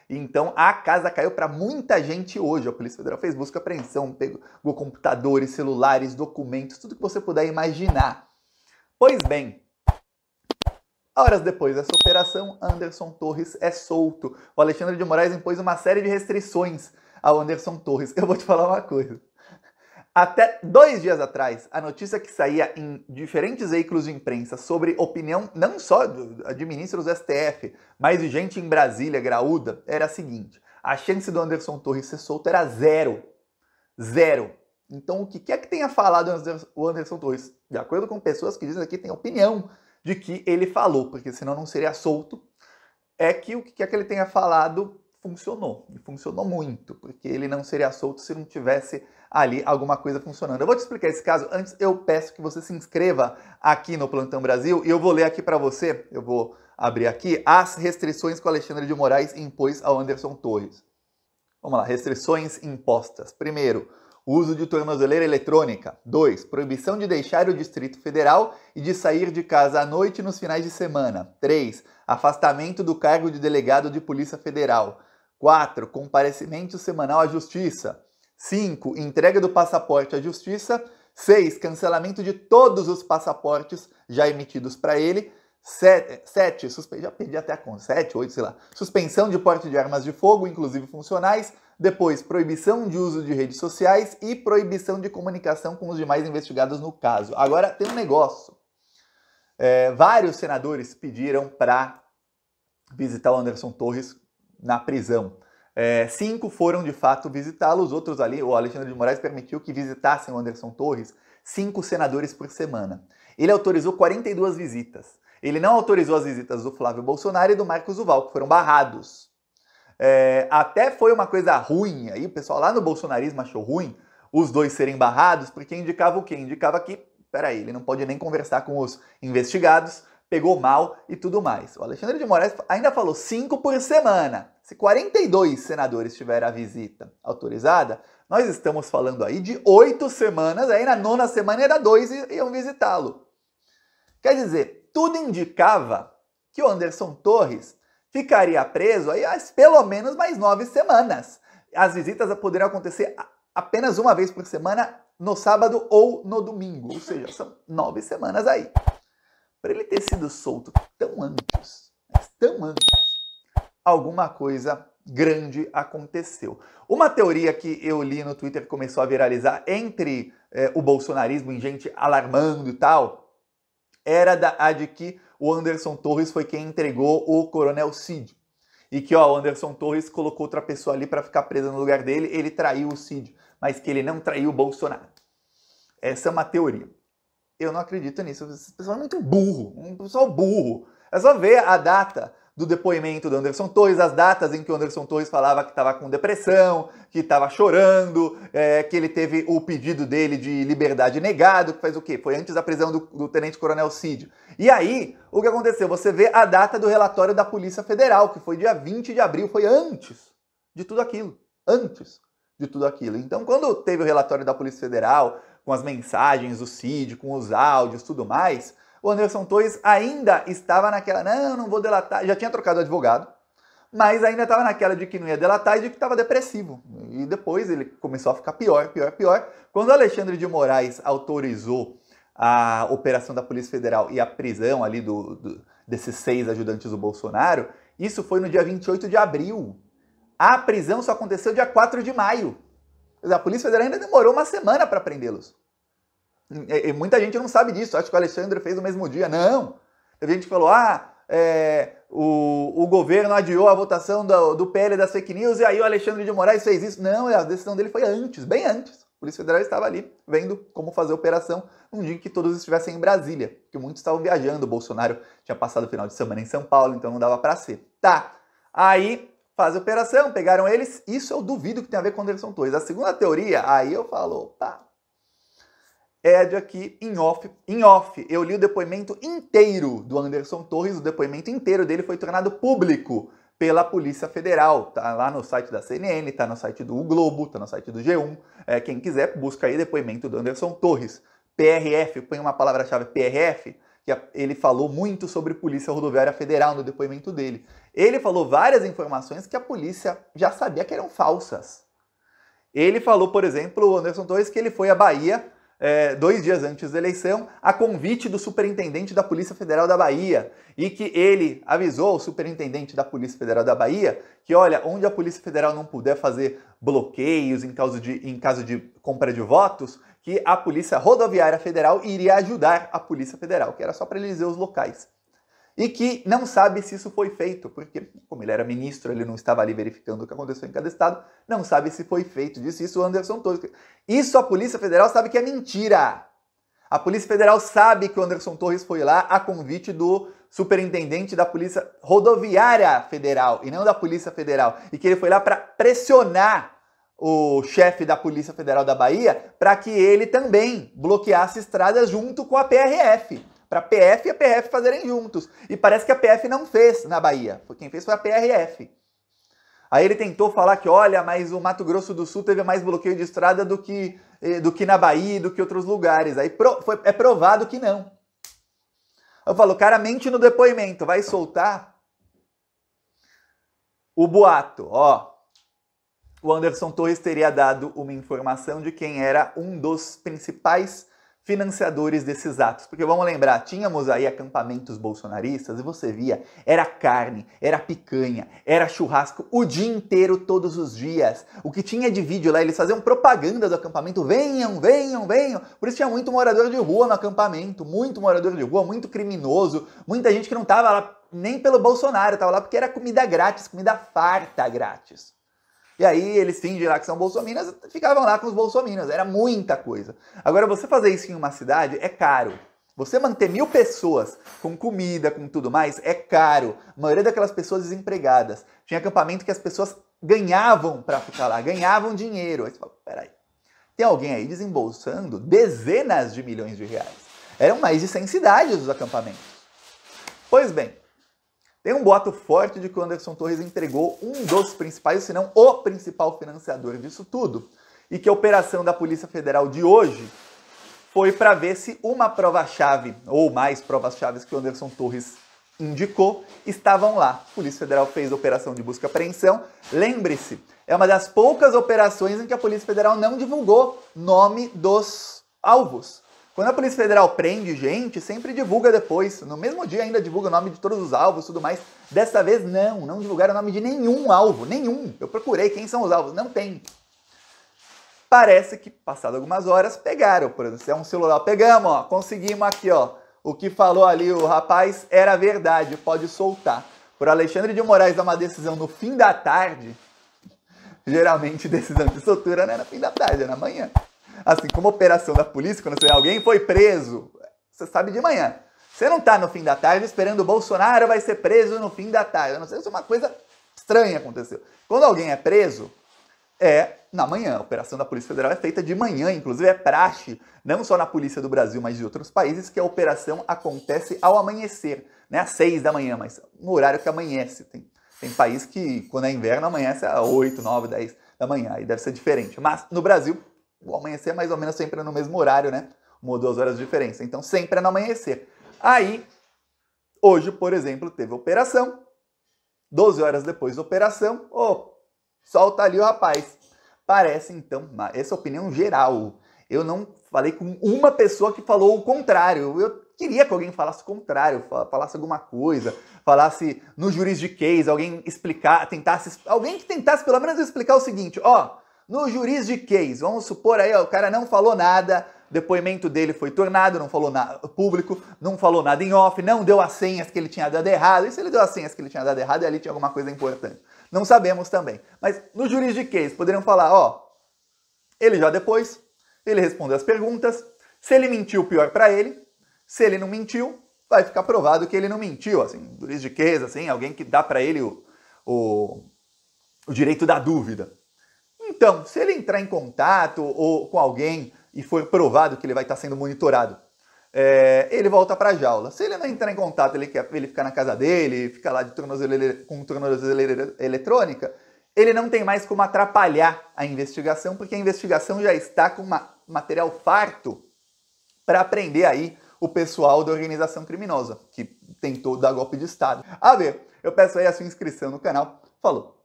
Então a casa caiu para muita gente hoje. A Polícia Federal fez busca e apreensão, pegou computadores, celulares, documentos, tudo que você puder imaginar. Pois bem, horas depois dessa operação, Anderson Torres é solto. O Alexandre de Moraes impôs uma série de restrições ao Anderson Torres. Eu vou te falar uma coisa. Até 2 dias atrás, a notícia que saía em diferentes veículos de imprensa sobre opinião não só de ministros do STF, mas de gente em Brasília, graúda, era a seguinte: a chance do Anderson Torres ser solto era 0. 0. Então o que é que tenha falado o Anderson Torres? De acordo com pessoas que dizem aqui, tem opinião de que ele falou, porque senão não seria solto, é que o que é que ele tenha falado funcionou. E funcionou muito, porque ele não seria solto se não tivesse ali alguma coisa funcionando. Eu vou te explicar esse caso. Antes, eu peço que você se inscreva aqui no Plantão Brasil e eu vou ler aqui para você, eu vou abrir aqui, as restrições que o Alexandre de Moraes impôs ao Anderson Torres. Vamos lá, restrições impostas. Primeiro, uso de tornozeleira eletrônica. 2. Proibição de deixar o Distrito Federal e de sair de casa à noite nos finais de semana. 3. Afastamento do cargo de delegado de Polícia Federal. 4. Comparecimento semanal à Justiça. 5. Entrega do passaporte à Justiça. 6. Cancelamento de todos os passaportes já emitidos para ele. 7. Já perdi até a conta. 7, 8, sei lá. Suspensão de porte de armas de fogo, inclusive funcionais. Depois, proibição de uso de redes sociais e proibição de comunicação com os demais investigados no caso. Agora, tem um negócio. Vários senadores pediram para visitar o Anderson Torres na prisão. 5 foram de fato visitá-lo, os outros ali, o Alexandre de Moraes permitiu que visitassem o Anderson Torres 5 senadores por semana. Ele autorizou 42 visitas. Ele não autorizou as visitas do Flávio Bolsonaro e do Marcos Duval, que foram barrados. Até foi uma coisa ruim, aí o pessoal lá no bolsonarismo achou ruim os dois serem barrados, porque indicava o quê? Indicava que, peraí, ele não pode nem conversar com os investigados, pegou mal e tudo mais. O Alexandre de Moraes ainda falou 5 por semana. Se 42 senadores tiveram a visita autorizada, nós estamos falando aí de 8 semanas, aí na 9ª semana era 2 e iam visitá-lo. Quer dizer, tudo indicava que o Anderson Torres ficaria preso aí pelo menos mais 9 semanas. As visitas poderiam acontecer apenas uma vez por semana, no sábado ou no domingo, ou seja, são 9 semanas aí. Para ele ter sido solto tão antes, alguma coisa grande aconteceu. Uma teoria que eu li no Twitter que começou a viralizar entre o bolsonarismo e gente alarmando e tal, era a de que o Anderson Torres foi quem entregou o Coronel Cid. E que o Anderson Torres colocou outra pessoa ali para ficar presa no lugar dele, ele traiu o Cid, mas que ele não traiu o Bolsonaro. Essa é uma teoria. Eu não acredito nisso. Esse pessoal é muito burro, um pessoal burro. É só ver a data do depoimento do Anderson Torres, as datas em que o Anderson Torres falava que estava com depressão, que estava chorando, que ele teve o pedido dele de liberdade negado, que faz o quê? Foi antes da prisão do Tenente Coronel Cid. E aí, o que aconteceu? Você vê a data do relatório da Polícia Federal, que foi dia 20 de abril, foi antes de tudo aquilo. Antes de tudo aquilo. Então, quando teve o relatório da Polícia Federal, com as mensagens do Cid, com os áudios, tudo mais, o Anderson Torres ainda estava naquela, não vou delatar, já tinha trocado advogado, mas ainda estava naquela de que não ia delatar e de que estava depressivo. E depois ele começou a ficar pior. Quando o Alexandre de Moraes autorizou a operação da Polícia Federal e a prisão ali desses 6 ajudantes do Bolsonaro, isso foi no dia 28 de abril. A prisão só aconteceu dia 4 de maio. A Polícia Federal ainda demorou uma semana para prendê-los. E muita gente não sabe disso, acha que o Alexandre fez no mesmo dia. Não! Teve gente que falou, o governo adiou a votação do PL das fake news e aí o Alexandre de Moraes fez isso. Não, a decisão dele foi antes, bem antes. A Polícia Federal estava ali, vendo como fazer a operação num dia em que todos estivessem em Brasília, que muitos estavam viajando. O Bolsonaro tinha passado o final de semana em São Paulo, então não dava para ser. Tá, aí faz a operação, pegaram eles, isso eu duvido que tenha a ver com o Anderson Torres. A segunda teoria, aí eu falo, opa, é de aqui em off. Eu li o depoimento inteiro do Anderson Torres, o depoimento inteiro dele foi tornado público pela Polícia Federal. Tá lá no site da CNN, tá no site do Globo, tá no site do G1. Quem quiser, busca aí depoimento do Anderson Torres. PRF, põe uma palavra-chave PRF, que ele falou muito sobre Polícia Rodoviária Federal no depoimento dele. Ele falou várias informações que a polícia já sabia que eram falsas. Ele falou, por exemplo, o Anderson Torres, que ele foi à Bahia 2 dias antes da eleição, a convite do superintendente da Polícia Federal da Bahia, e que ele avisou o superintendente da Polícia Federal da Bahia que, olha, onde a Polícia Federal não puder fazer bloqueios em caso de compra de votos, que a Polícia Rodoviária Federal iria ajudar a Polícia Federal, que era só para ele dizer os locais. E que não sabe se isso foi feito, porque, como ele era ministro, ele não estava ali verificando o que aconteceu em cada estado, não sabe se foi feito. Disse isso o Anderson Torres. Isso a Polícia Federal sabe que é mentira. A Polícia Federal sabe que o Anderson Torres foi lá a convite do superintendente da Polícia Rodoviária Federal, e não da Polícia Federal, e que ele foi lá para pressionar o chefe da Polícia Federal da Bahia para que ele também bloqueasse estradas junto com a PRF. Para a PF e a PRF fazerem juntos. E parece que a PF não fez na Bahia. Quem fez foi a PRF. Aí ele tentou falar que, olha, mas o Mato Grosso do Sul teve mais bloqueio de estrada do que na Bahia e do que outros lugares. Aí é provado que não. Eu falo, o cara mente no depoimento, vai soltar o boato. Ó, o Anderson Torres teria dado uma informação de quem era um dos principais financiadores desses atos. Porque vamos lembrar, tínhamos aí acampamentos bolsonaristas e você via, era carne, era picanha, era churrasco o dia inteiro, todos os dias. O que tinha de vídeo lá, eles faziam propaganda do acampamento, venham, venham, venham. Por isso tinha muito morador de rua no acampamento, muito morador de rua, muito criminoso, muita gente que não tava lá nem pelo Bolsonaro, tava lá porque era comida grátis, comida farta grátis. E aí eles fingem lá que são bolsominions, ficavam lá com os bolsominions, era muita coisa. Agora, você fazer isso em uma cidade é caro. Você manter 1000 pessoas com comida, com tudo mais, é caro. A maioria daquelas pessoas desempregadas. Tinha acampamento que as pessoas ganhavam para ficar lá, ganhavam dinheiro. Aí você fala, peraí, tem alguém aí desembolsando dezenas de milhões de reais. Eram mais de 100 cidades os acampamentos. Pois bem, tem um boato forte de que o Anderson Torres entregou um dos principais, se não o principal financiador disso tudo. E que a operação da Polícia Federal de hoje foi para ver se uma prova-chave, ou mais provas-chaves que o Anderson Torres indicou, estavam lá. A Polícia Federal fez a operação de busca e apreensão. Lembre-se, é uma das poucas operações em que a Polícia Federal não divulgou nome dos alvos. Quando a Polícia Federal prende gente, sempre divulga depois. No mesmo dia ainda divulga o nome de todos os alvos e tudo mais. Dessa vez não divulgaram o nome de nenhum alvo, nenhum. Eu procurei quem são os alvos, não tem. Parece que, passado algumas horas, pegaram. Por exemplo, se é um celular, pegamos, ó, conseguimos aqui, ó. O que falou ali o rapaz era verdade, pode soltar. Por Alexandre de Moraes dar uma decisão no fim da tarde, geralmente decisão de soltura não é no fim da tarde, é na manhã. Assim como a operação da polícia, quando alguém foi preso, você sabe de manhã. Você não está no fim da tarde esperando o Bolsonaro vai ser preso no fim da tarde. Eu não sei se uma coisa estranha aconteceu. Quando alguém é preso, é na manhã. A operação da Polícia Federal é feita de manhã, inclusive é praxe, não só na Polícia do Brasil, mas de outros países, que a operação acontece ao amanhecer, né, às 6 da manhã, mas no horário que amanhece. Tem país que, quando é inverno, amanhece às 8, 9, 10 da manhã, aí deve ser diferente. Mas no Brasil, o amanhecer é mais ou menos sempre no mesmo horário, né? 1 ou 2 horas de diferença. Então sempre é no amanhecer. Aí, hoje, por exemplo, teve operação. 12 horas depois da operação, solta ali o rapaz. Parece, então, essa é a opinião geral. Eu não falei com uma pessoa que falou o contrário. Eu queria que alguém falasse o contrário, falasse alguma coisa, falasse no juridiquês, alguém alguém que tentasse pelo menos explicar o seguinte, no juridiquês, vamos supor aí, o cara não falou nada, o depoimento dele foi tornado, não falou nada público, não falou nada em off, não deu as senhas que ele tinha dado errado. E se ele deu as senhas que ele tinha dado errado, ali tinha alguma coisa importante. Não sabemos também. Mas no juridiquês, poderiam falar, ele já depois, ele respondeu as perguntas, se ele mentiu, pior para ele, se ele não mentiu, vai ficar provado que ele não mentiu, assim, juridiquês, assim, alguém que dá para ele o direito da dúvida. Então, se ele entrar em contato ou com alguém e for provado que ele vai estar sendo monitorado, ele volta para a jaula. Se ele não entrar em contato, ele ficar na casa dele, ficar lá com tornozeleira eletrônica, ele não tem mais como atrapalhar a investigação, porque a investigação já está com material farto para prender aí o pessoal da organização criminosa, que tentou dar golpe de Estado. A ver, eu peço aí a sua inscrição no canal. Falou!